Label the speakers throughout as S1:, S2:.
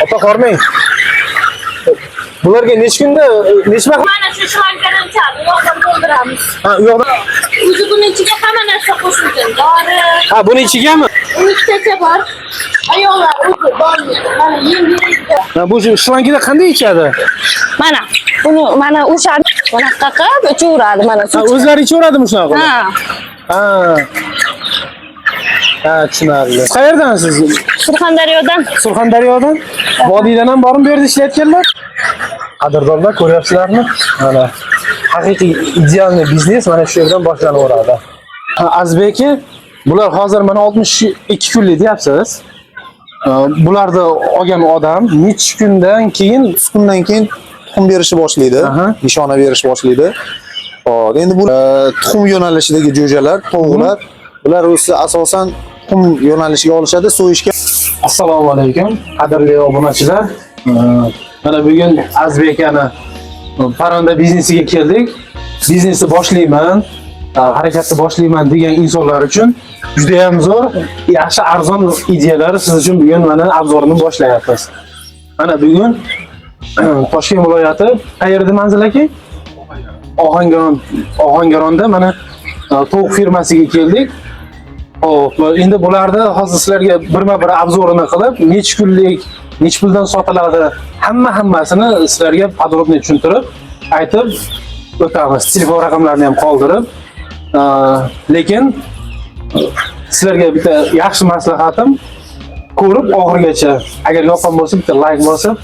S1: Ota qormang. Bularga necha kunda, necha vaqt?
S2: Mana shu shlankani chal, yoqdan to'ldiramiz.
S1: Ha, u yoqda.
S2: O'zi buni ichiga hamma narsa qo'shilgan. Dori,
S1: Ha, buni ichigami?
S2: ikkitacha bor. Ayollar o'zi bormi? Mana yengillikda.
S1: Ha, bu shlankida qanday ichadi?
S2: Mana buni mana o'sha bunaqa qilib ichaveradi mana.
S1: Ha, o'zlari ichaveradimi shunaqa?
S2: Ha.
S1: Ha. Ha, tushunarli. Qayerdan siz?
S2: Surxondaryodan.
S1: Surxondaryodan? Vodiydan ham borib bu yerda ishlayotganlar? Qadrdonlar, ko'ryapsizlarmi? Mana haqiqiy idealniy biznes mana shu yerdan boshlanaveradi. Ha, Azbek aka, bular hozir mana 62 kunlik deyapsiz. Bularni olgan odam necha kundan keyin
S3: 30 kundan keyin tuxum berishni boshlaydi, nishona berishni boshlaydi. Hop, endi bu tuxum yo'nalishidagi jo'jalar, tovuqlar, bular o'zi asosan tuxum yo'nalishiga olishadi, so'yishga.
S1: Assalomu alaykum, qadrli obunachilar. Mana bugun Azbek akani parranda biznesiga keldik. Biznesni boshlayman, harakatni boshlayman degan insonlar uchun juda ham zo'r, yaxshi arzon ideyalar siz uchun bugun mana obzorni boshlayapmiz. Mana bugun Toshkent viloyati qayerda manzil aka? Ohangaronda mana tovuq firmasiga keldik. Hop, endi bularni hozir sizlarga birma-bir obzorini qilib, necha kunlik, necha puldan sotiladi, hammasini sizlarga podrobniy tushuntirib, aytib o'tamiz. Telefon raqamlarini ham qoldirib. Lekin sizlarga bitta yaxshi maslahatim, ko'rib oxirigacha, agar yoqqan bo'lsa, bitta like bosib,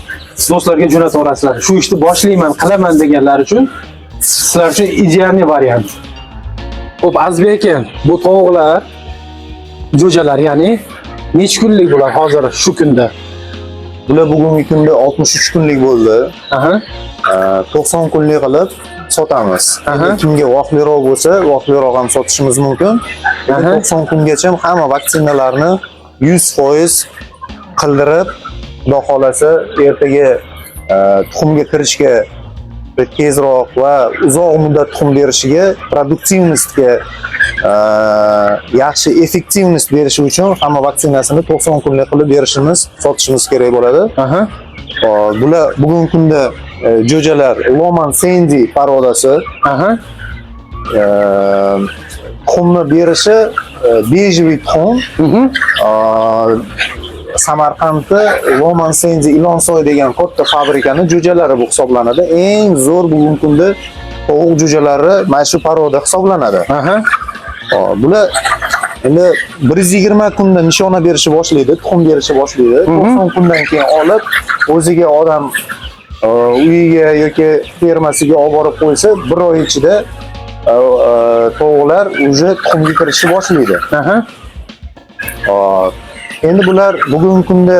S1: do'stlarga jo'nataverasizlar. Shu ishni boshlayman, qilaman deganlar uchun sizlar uchun ideal variant. Hop, Azbek aka, bu tovuqlar jo'jalar, ya'ni necha kunlik bular hozir shu kunda?
S3: Bular bugungi kunda 63 kunlik bo'ldi. 90 kunlik qilib sotamiz. Kimga vaqtliroq bo'lsa, vaqtliroq ham sotishimiz mumkin. 90 kungacha hamma vaksinalarni 100% qildirib, xudo xolasa ertaga tuxumga kirishga tezroq va uzoq muddat tuxum berishiga, produktivnostga yaxshi effektivnost berishi uchun hamma vaksinasini 90 kunlik qilib berishimiz, sotishimiz kerak bo'ladi. Bular bugungi kunda jo'jalar Loman Sandy parodasi. Tuxumni berishi bejiviy tuxum. Samarqandda Loman Sandy Ilonsoy degan katta fabrikani jo'jalari bu hisoblanadi. Eng zo'r bugungi kunda tovuq jo'jalari mana shu paroda hisoblanadi. Bular endi 120 kunda nishona berishni boshlaydi, tuxum berishni boshlaydi. 90 kundan keyin olib, o'ziga odam uyiga yoki fermasiga olib borib qo'ysa, 1 oy ichida tovuqlar уже tuxumga kirishni boshlaydi. Endi bular bugungi kunda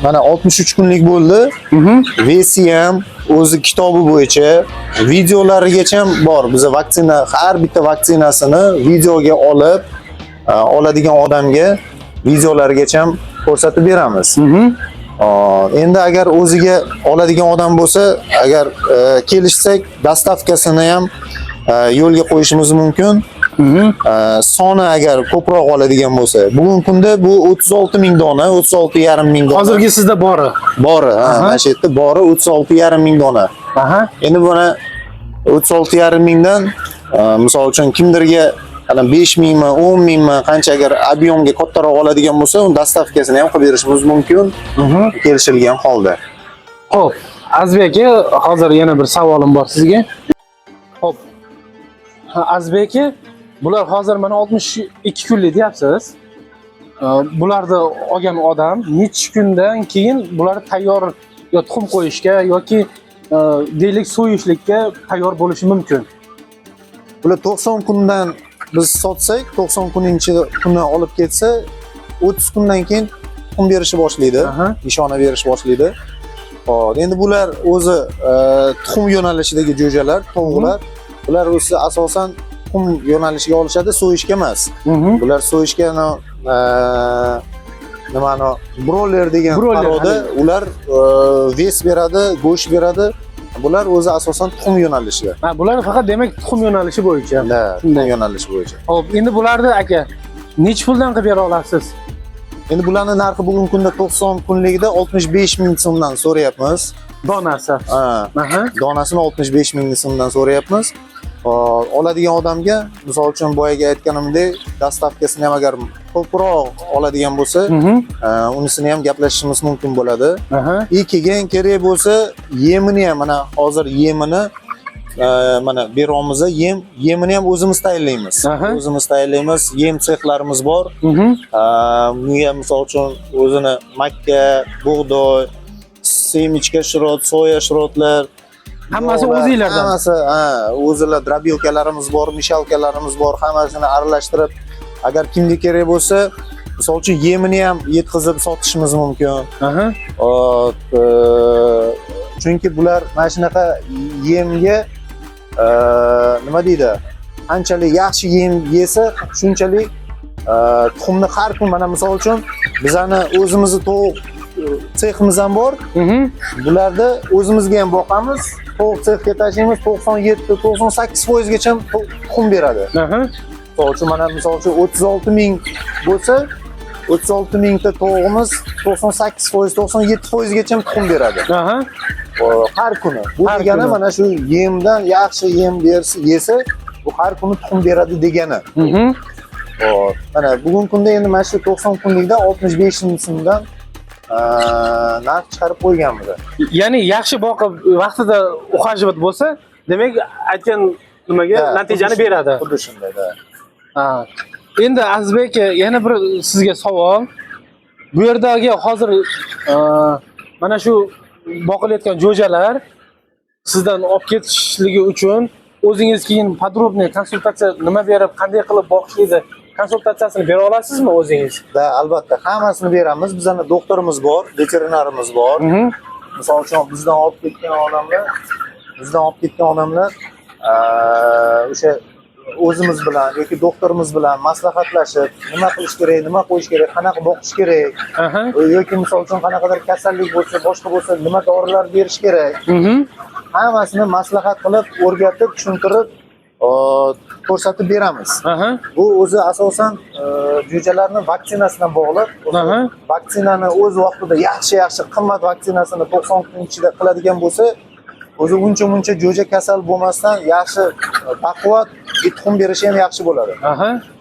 S3: mana 63 kunlik bo'ldi. Vesi ham o'zi kitobi bo'yicha videolarigacha bor. Biz vaksina, har bitta vaksinasini videoga olib, oladigan odamga videolarigacha ko'rsatib beramiz. Endi agar o'ziga oladigan odam bo'lsa, agar kelishsak, dostavkasini ham yo'lga qo'yishimiz mumkin. Soni agar ko'proq oladigan bo'lsa, bugungi kunda bu 36 ming dona, 36,5 ming dona.
S1: Hozirgi sizda bori?
S3: Bori, mana shu yerda bori 36,5 ming dona. Endi buni 36,5 mingdan misol uchun kimdirga 5 mingmi, 10 mingmi, qancha agar ob'yomga kattaroq oladigan bo'lsa, uni dostavkasini ham qilib berishimiz mumkin. Kelishilgan holda.
S1: Xo'p, Azbek aka, hozir yana bir savolim bor sizga. Xo'p. Azbek aka, bular hozir mana 62 kunlik deyapsiz. Bularni olgan odam necha kundan keyin bular tayyor yo tuxum qo'yishga yoki deylik so'yishlikka tayyor bo'lishi mumkin?
S3: Bular 90 kundan biz sotsak, 90 kuninchi kuni olib ketsa, 30 kundan keyin tuxum berishni boshlaydi, nishona berishni boshlaydi. Hop, endi bular o'zi tuxum yo'nalishidagi jo'jalar, tovuqlar. Bular o'zi asosan tuxum yo'nalishiga olishadi, so'yishga emas. Bular so'yishga nimani broiler degan paroda, ular ves beradi, go'sht beradi. Bular o'zi asosan tuxum yo'nalishida.
S1: Bular faqat demak tuxum yo'nalishi bo'yicha.
S3: Tuxum yo'nalishi bo'yicha.
S1: Xo'p, endi bularni aka necha puldan qilib bera olasiz?
S3: Endi bularning narxi bugungi kunda 90 kunligida 65 ming so'mdan so'rayapmiz.
S1: Donasi.
S3: Ha.
S1: Aha.
S3: Donasini 65 ming so'mdan so'rayapmiz. Oladigan odamga, misol uchun boyaga aytganimdek, dastavkasini ham agar ko'proq oladigan bo'lsa, unisini ham gaplashishimiz mumkin bo'ladi.
S1: Aha.
S3: Keyin kerak bo'lsa, yemini ham mana hozir yemini mana beryapmiz, yemini ham o'zimiz tayyorlaymiz. O'zimiz tayyorlaymiz, yem sexlarimiz bor. Bunga misol uchun o'zini makka, bug'doy, semichka shirot, soya shirotlar
S1: hammasi o'zingizlardan.
S3: Hammasi, o'zingizlar drobilkalarimiz bor, mishalkalarimiz bor, hammasini aralashtirib, agar kimga kerak bo'lsa, misol uchun yemini ham yetkazib sotishimiz mumkin. Chunki bular mana shunaqa yemga nima deydi? Qanchalik yaxshi yem yesa, shunchalik tuxumni har kun mana misol uchun bizani o'zimizni tovuq seximiz ham bor. Bularda o'zimizga ham boqamiz. Tovuq sexga tashlaymiz, 97-98% gacha tuxum beradi. Misol uchun mana misol uchun 36 ming bo'lsa, 36 mingta tovuqimiz 98%, 97% gacha tuxum beradi. Har kuni. Bu degani mana shu yemdan yaxshi yem yesa, bu har kuni tuxum beradi degani. Mana bugungi kunda endi mana shu 90 kunlikda 65 ming so'mdan narx chiqarib qo'yganmiz. Ya'ni
S1: yaxshi boqib vaqtida ухаживать bo'lsa, demak aytgan nimaga natijani beradi.
S3: Xuddi shunday-da.
S1: Endi Azizbek, yana bir sizga savol. Bu yerdagi hozir mana shu boqilayotgan jo'jalar sizdan olib ketishligi uchun o'zingiz keyin podrobniy konsultatsiya nima berib, qanday qilib boqishlikni konsultatsiyasini bera olasizmi o'zingiz?
S3: Da, albatta, hammasini beramiz. Bizning doktorimiz bor, veterinarimiz bor. Misol uchun bizdan olib ketgan odamlar o'sha o'zimiz bilan yoki doktorimiz bilan maslahatlashib, nima qilish kerak, nima qo'yish kerak, qanaqa boqish kerak, yoki misol uchun qanaqadir kasallik bo'lsa, boshqa bo'lsa, nima dorilar berish kerak. Hammasini maslahat qilib, o'rgatib, tushuntirib, ko'rsatib beramiz. Bu o'zi asosan jo'jalarning vaksinasidan bog'liq. Vaksinani o'z vaqtida yaxshi qimmat vaksinasini 90 kun ichida qiladigan bo'lsa, o'zi uncha jo'ja kasal bo'lmasdan yaxshi baquvvat tuxum berishi ham yaxshi bo'ladi.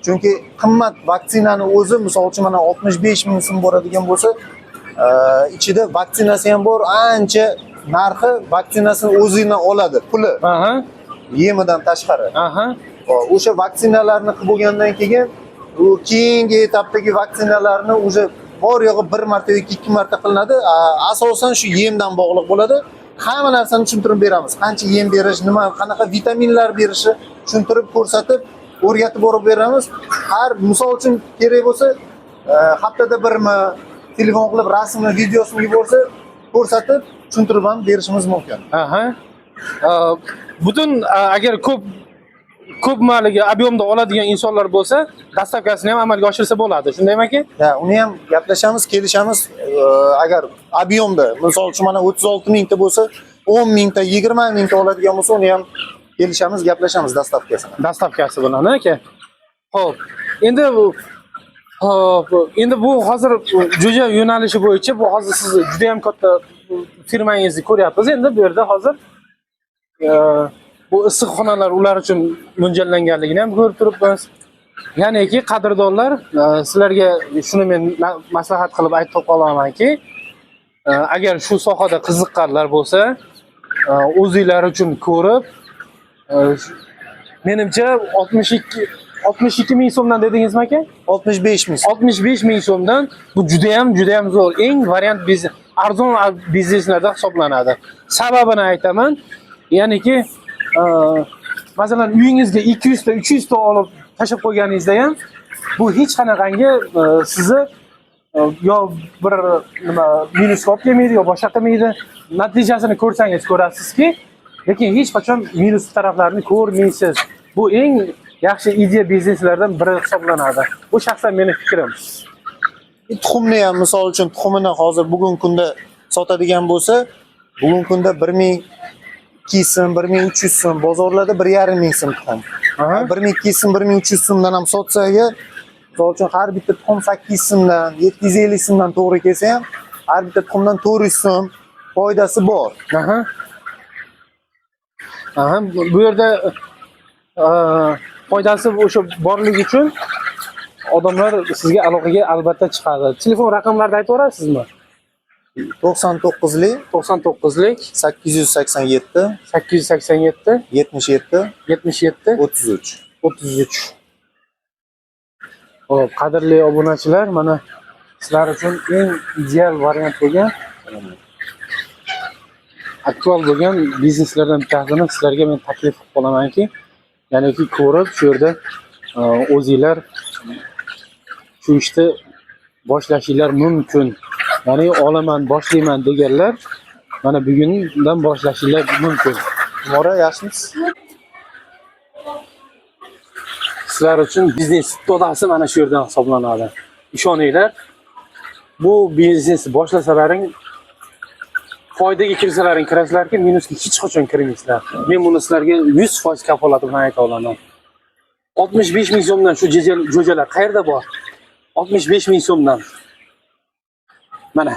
S3: Chunki qimmat vaksinani o'zi misol uchun mana 65 ming so'm boradigan bo'lsa, ichida vaksinasi ham bor, ancha narxi vaksinasini o'zidan oladi, puli. Yemidan tashqari. O'sha vaksinalarni qilib bo'lgandan keyin u keyingi etapdagi vaksinalarni o'zi bor yo'g'i bir marta yoki ikki marta qilinadi. Asosan shu yemdan bog'liq bo'ladi. Hamma narsani tushuntirib beramiz. Qancha yem berish, nima, qanaqa vitaminlar berishi tushuntirib ko'rsatib, o'rgatib borib beramiz. Har misol uchun kerak bo'lsa, haftada birmi telefon qilib rasmni, videosini yuborsa, ko'rsatib, tushuntirib ham berishimiz mumkin.
S1: Butun agar ko'p maligi ob'yomda oladigan insonlar bo'lsa, dastavkasini ham amalga oshirsa bo'ladi. Shundaymi aka?
S3: Uni ham gaplashamiz, kelishamiz. Agar ob'yomda, misol uchun mana 36 mingta bo'lsa, 10 mingta, 20 mingta oladigan bo'lsa, uni ham kelishamiz, gaplashamiz dastavkasini.
S1: Dastavkasi bilan aka. Xo'p. Endi bu hozir jo'ja yo'nalishi bo'yicha bu hozir siz juda ham katta firmangizni ko'ryapmiz. Endi bu yerda hozir bu issiqxonalar ular uchun mo'ljallanganligini ham ko'rib turibmiz. Ya'niki qadrdonlar, sizlarga shuni men maslahat qilib aytib qolamanki, agar shu sohada qiziqqanlar bo'lsa, o'zinglar uchun ko'rib, menimcha 62 ming so'mdan dedingizmi aka?
S3: 65 ming.
S1: 65 ming so'mdan bu juda ham zo'r, eng variant biznes, arzon bizneslarda hisoblanadi. Sababini aytaman. Ya'niki, masalan, uyingizga 200 ta, 300 ta olib tashib qo'yganingizda ham bu hech qanaqangi sizni yo bir nima minusga olib kelmaydi, yo boshqa qilmaydi. Natijasini ko'rsangiz ko'rasizki, lekin hech qachon minus taraflarini ko'rmaysiz. Bu eng yaxshi ideya bizneslardan biri hisoblanadi. Bu shaxsan mening fikrim.
S3: Tuxumni ham misol uchun tuxumini hozir bugungi kunda sotadigan bo'lsa, bugungi kunda 1200 so'm, 1300 so'm, bozorlarda 1,5 ming so'm tuxum. 1200 so'm, 1300 so'mdan ham sotsa, Misol uchun har bitta tuxum 800 so'mdan, 750 so'mdan to'g'ri kelsa ham, har bitta tuxumdan 400 so'm foydasi bor.
S1: Aha. Aha, bu yerda foydasi o'sha borligi uchun odamlar sizga aloqaga albatta chiqadi. Telefon raqamlarini aytib o'rasizmi?
S3: 99lik
S1: 99lik
S3: 887
S1: 887
S3: 77
S1: 77
S3: 33.
S1: 33. Xo'p, qadrli obunachilar, mana sizlar uchun eng ideal variant bo'lgan aktual bo'lgan bizneslardan bittasini sizlarga men taklif qilib qolamanki, ya'niki ko'rib shu yerda o'zinglar shu ishni boshlashinglar mumkin. Ya'ni olaman, boshlayman deganlar mana bugundan boshlashinglar mumkin.
S3: Mora yaxshimisiz?
S1: Sizlar uchun biznes to'dasi mana shu yerdan hisoblanadi. Ishoninglar, bu biznesni boshlasalaring, foydaga kirsalaring kirasizlarki, minusga hech qachon kirmaysizlar. Men buni sizlarga 100% kafolati bilan ayta olaman. 65 ming so'mdan shu jo'jalar qayerda bor? 65 ming so'mdan. Mana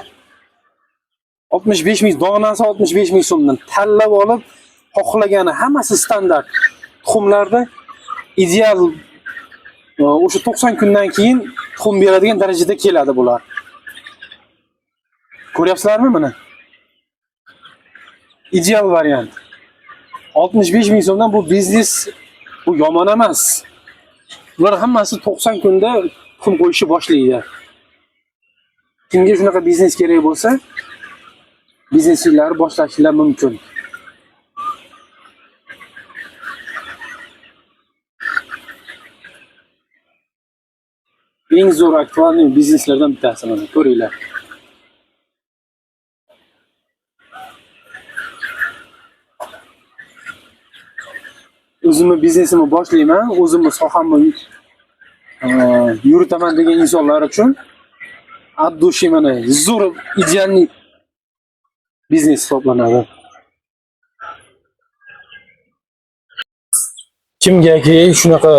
S1: 65 ming donasi 65 ming so'mdan tanlab olib, xohlagani hammasi standart tuxumlarda ideal o'sha 90 kundan keyin tuxum beradigan darajada keladi bular. Ko'ryapsizlarmi mana? Ideal variant. 65 ming so'mdan bu biznes, bu yomon emas. Ular hammasi 90 kunda tuxum qo'yishni boshlaydi. Kimga shunaqa biznes kerak bo'lsa, bizneslarni boshlashingiz mumkin. Eng zo'r aktual bizneslardan bittasi mana, ko'ringlar. O'zimni biznesimni boshlayman, o'zimni sohamni yuritaman degan insonlar uchun addushi mana zo'r ideal biznes hisoblanadi. Kimgaki shunaqa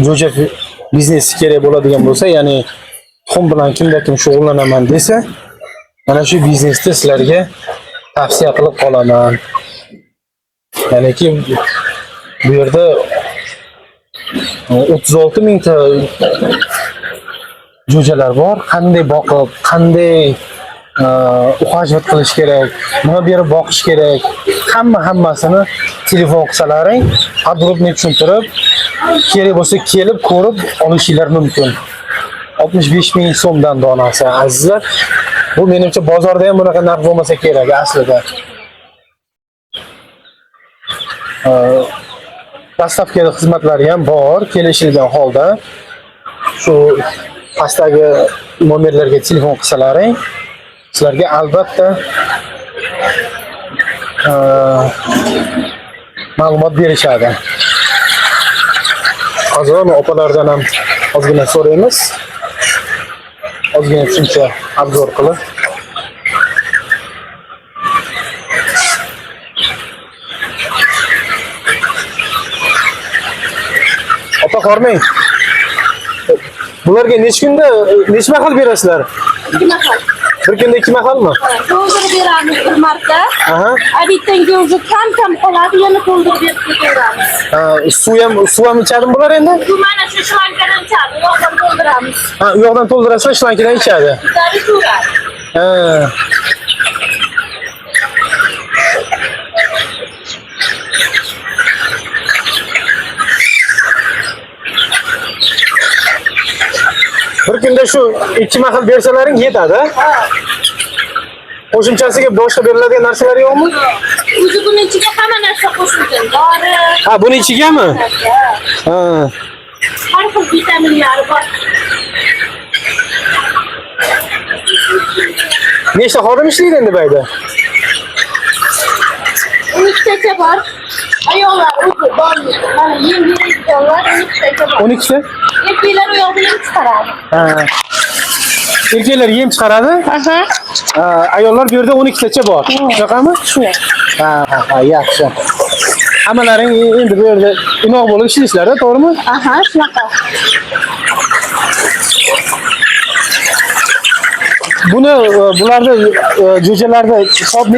S1: jo'ja biznes kerak bo'ladigan bo'lsa, ya'ni tuxum bilan kim shug'ullanaman desa, mana shu biznesni sizlarga tavsiya qilib qolaman. Ya'niki bu yerda 36 mingta jo'jalar bor. Qanday boqib, qanday ухаживать qilish kerak, nima berib boqish kerak, hammasini telefon qilsalaring, podrobniy tushuntirib, kerak bo'lsa kelib ko'rib olishinglar mumkin. 65 ming so'mdan donasi, azizlar. Bu menimcha bozorda ham bunaqa narx bo'lmasa kerak aslida. Dastavkada xizmatlari ham bor, kelishilgan holda. Shu pastdagi nomerlarga telefon qilsalaring, sizlarga albatta ma'lumot berishadi. Hozir opalardan ham ozgina so'raymiz. Ozgina tushuncha obzor qilib. Opa qormang. Bularga necha kunda, necha mahal berasizlar?
S2: 2 mahal.
S1: Bir kunda 2 mahalmi?
S2: To'ldirib beramiz bir marta.
S1: Aha.
S2: Abitanga o'zi kam qoladi, yana to'ldirib berib ketaveramiz.
S1: Suv ham ichadimi bular endi?
S2: Bu mana shu shlankadan ichadi, u yoqdan to'ldiramiz.
S1: Ha, u yoqdan to'ldirasizlar, shlankadan ichadi.
S2: Bittani ko'radi.
S1: Ha. Bir kunda shu 2 mahal bersalaring yetadi. Qo'shimchasiga boshqa beriladigan narsalar yo'qmi?
S2: O'zi buni ichiga hamma narsa qo'shilgan. Dori.
S1: Ha, buni ichigami? Ha.
S2: Har xil vitaminlari bor.
S1: Nechta xodim ishlaydi endi bu yerda?
S2: 12 tacha bor. Ayollar o'zi bormi? Mana yem beradiganlar 12 tacha bor.
S1: 12 ta?
S2: Erkaklar u yoqdan yem chiqaradi.
S1: Ha. Erkaklar yem chiqaradi?
S2: Aha.
S1: Ayollar bu yerda 12 tacha bor. Shunaqami?
S2: Shunday.
S1: Ha, yaxshi. Hammalaring endi bu yerda inoq bo'lib ishlaysizlar, to'g'rimi?
S2: Aha, shunaqa.
S1: buni bularda jo'jalarda soat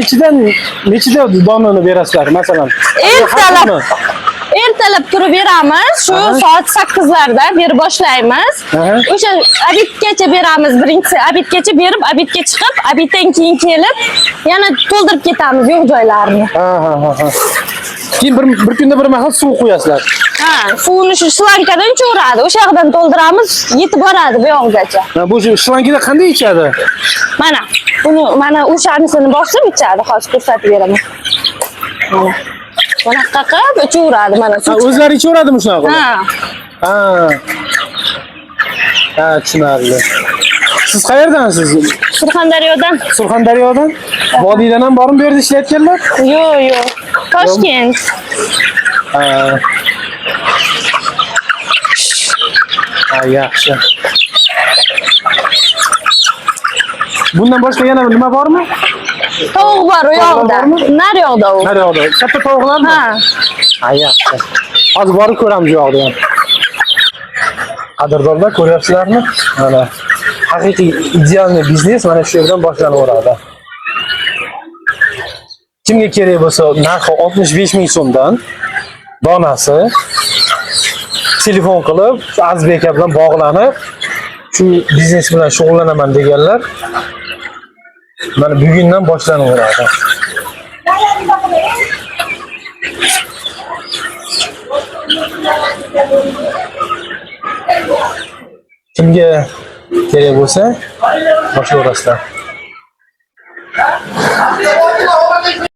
S1: nechida donini berasizlar masalan?
S2: Ertalab turib beramiz. Shu soat 8larda berib boshlaymiz. O'sha obedgacha beramiz. Birinchisi obedgacha berib, obedga chiqib, obeddan keyin kelib, yana to'ldirib ketamiz yo'q joylarni.
S1: Ha. Keyin bir kunda bir mahal suv quyasizlar.
S2: Ha, suvni shu shlankadan cho'radi. O'sha yerdan to'ldiramiz, yetib boradi bu yoqgacha.
S1: Bu shlankada qanday ichadi?
S2: Mana o'shanisini bosib ichadi. Hozir ko'rsatib beraman. Mana. Bunaqa qilib ichaveradi mana suv.
S1: O'zlari ichaveradimi shunaqa?
S2: Ha.
S1: Ha, tushunarli. Siz qayerdansiz?
S2: Surxondaryodan.
S1: Surxondaryodan? Vodiydan ham borib bu yerda ishlayotganlar?
S2: Yo'q. Toshkent.
S1: Ha, yaxshi. Bundan boshqa yana nima bormi?
S2: Tovuq bor u yoqda. Nar yoqda u.
S1: Nar yoqda. Katta tovuqlarmi? Ha, yaxshi. Hozir borib ko'ramiz bu yoqda ham. Qadrdonlar, ko'ryapsizlarmi? Mana haqiqiy idealniy biznes mana shu yerdan boshlanaveradi. Kimga kerak bo'lsa, narxi 65 ming so'mdan donasi telefon qilib, Azizbek aka bilan bog'lanib, shu biznes bilan shug'ullanaman deganlar mana bugundan boshlanaveradi. Kimga kerak bo'lsa boshlayverasizlar.